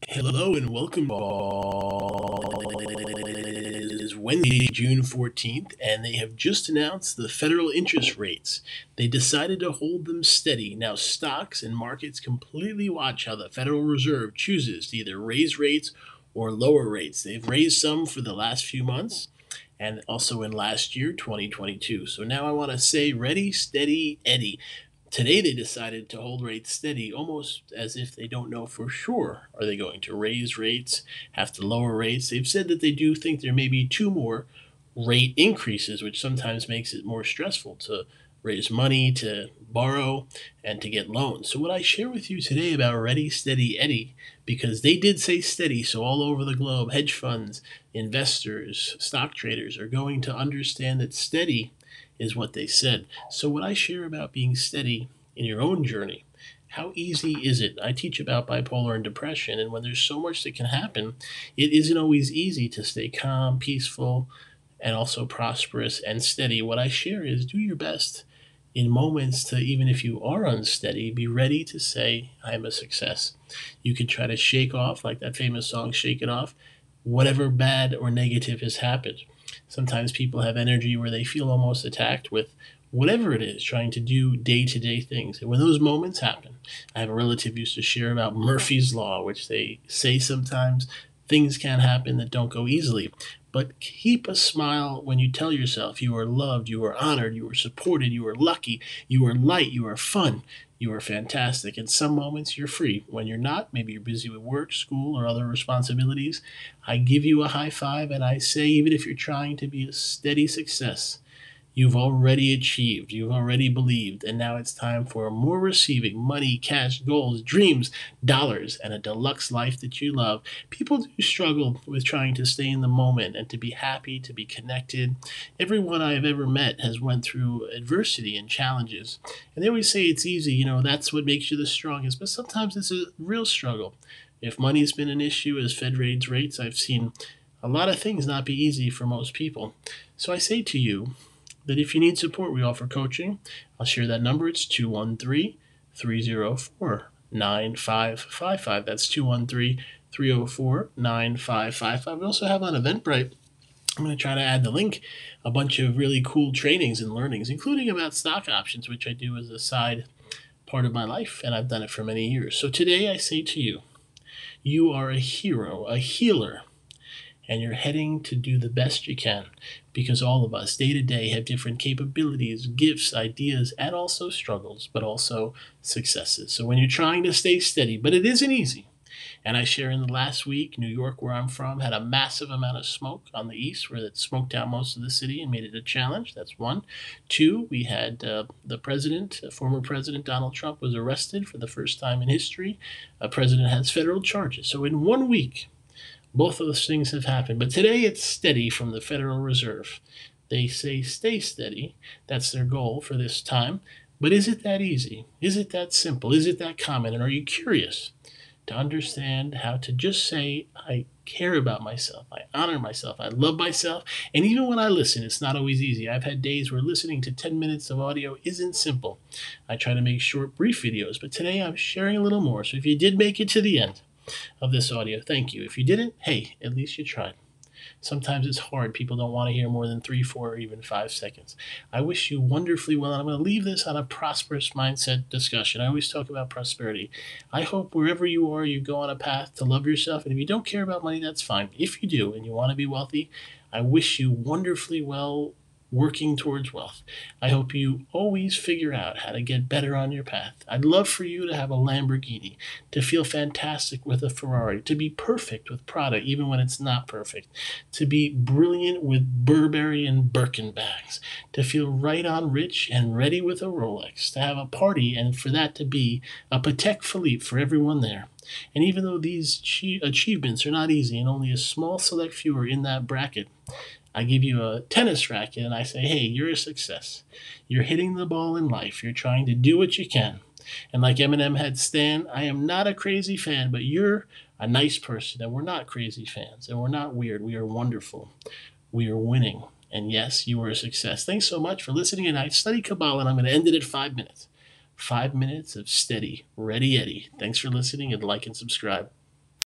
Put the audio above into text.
Hello and welcome. It is Wednesday, June 14th, and they have just announced the federal interest rates. They decided to hold them steady. Now, stocks and markets completely watch how the Federal Reserve chooses to either raise rates or lower rates. They've raised some for the last few months and also in last year, 2022. So now I want to say ready, steady, Eddie. Today they decided to hold rates steady, almost as if they don't know for sure. Are they going to raise rates, have to lower rates? They've said that they do think there may be two more rate increases, which sometimes makes it more stressful to raise money, to borrow, and to get loans. So what I share with you today about Ready, Steady, Eddie, because they did say steady, so all over the globe, hedge funds, investors, stock traders are going to understand that steady is what they said. So what I share about being steady in your own journey, how easy is it? I teach about bipolar and depression, and when there's so much that can happen, it isn't always easy to stay calm, peaceful, and also prosperous and steady. What I share is do your best in moments to, even if you are unsteady, be ready to say, I'm a success. You can try to shake off, like that famous song, Shake It Off, whatever bad or negative has happened. Sometimes people have energy where they feel almost attacked with whatever it is, trying to do day-to-day things. And when those moments happen, I have a relative used to share about Murphy's Law, which they say sometimes things can happen that don't go easily. But keep a smile when you tell yourself you are loved, you are honored, you are supported, you are lucky, you are light, you are fun, you are fantastic. In some moments, you're free. When you're not, maybe you're busy with work, school, or other responsibilities, I give you a high five and I say, even if you're trying to be a steady success, you've already achieved, you've already believed, and now it's time for more receiving money, cash, goals, dreams, dollars, and a deluxe life that you love. People do struggle with trying to stay in the moment and to be happy, to be connected. Everyone I've ever met has went through adversity and challenges, and they always say it's easy, that's what makes you the strongest, but sometimes it's a real struggle. If money's been an issue as Fed raised rates, I've seen a lot of things not be easy for most people. So I say to you, that if you need support, we offer coaching. I'll share that number. It's 213-304-9555. That's 213-304-9555. We also have on Eventbrite, I'm going to try to add the link, a bunch of really cool trainings and learnings, including about stock options, which I do as a side part of my life, and I've done it for many years. So today I say to you, you are a hero, a healer, and you're heading to do the best you can, because all of us day to day have different capabilities, gifts, ideas, and also struggles, but also successes. So when you're trying to stay steady, but it isn't easy. And I share in the last week, New York, where I'm from, had a massive amount of smoke on the east, where it smoked out most of the city and made it a challenge. That's one. Two, we had the president, former President Donald Trump, was arrested for the first time in history. A president has federal charges. So in 1 week, both of those things have happened. But today it's steady from the Federal Reserve. They say stay steady. That's their goal for this time. But is it that easy? Is it that simple? Is it that common? And are you curious to understand how to just say, I care about myself, I honor myself, I love myself? And even when I listen, it's not always easy. I've had days where listening to 10 minutes of audio isn't simple. I try to make short, brief videos, but today I'm sharing a little more. So if you did make it to the end of this audio, thank you. If you didn't, hey, at least you tried. Sometimes it's hard. People don't want to hear more than 3, 4, or even 5 seconds. I wish you wonderfully well, and I'm going to leave this on a prosperous mindset discussion. I always talk about prosperity. I hope wherever you are, you go on a path to love yourself, and if you don't care about money, that's fine. If you do, and you want to be wealthy, I wish you wonderfully well working towards wealth. I hope you always figure out how to get better on your path. I'd love for you to have a Lamborghini, to feel fantastic with a Ferrari, to be perfect with Prada even when it's not perfect, to be brilliant with Burberry and Birkin bags, to feel right on rich and ready with a Rolex, to have a party and for that to be a Patek Philippe for everyone there. And even though these achievements are not easy and only a small select few are in that bracket, I give you a tennis racket and I say, hey, you're a success. You're hitting the ball in life. You're trying to do what you can. And like Eminem had Stan, I am not a crazy fan, but you're a nice person. And we're not crazy fans. And we're not weird. We are wonderful. We are winning. And yes, you are a success. Thanks so much for listening. And I study Kabbalah, and I'm going to end it at 5 minutes. 5 minutes of steady, ready Eddie. Thanks for listening, and like and subscribe.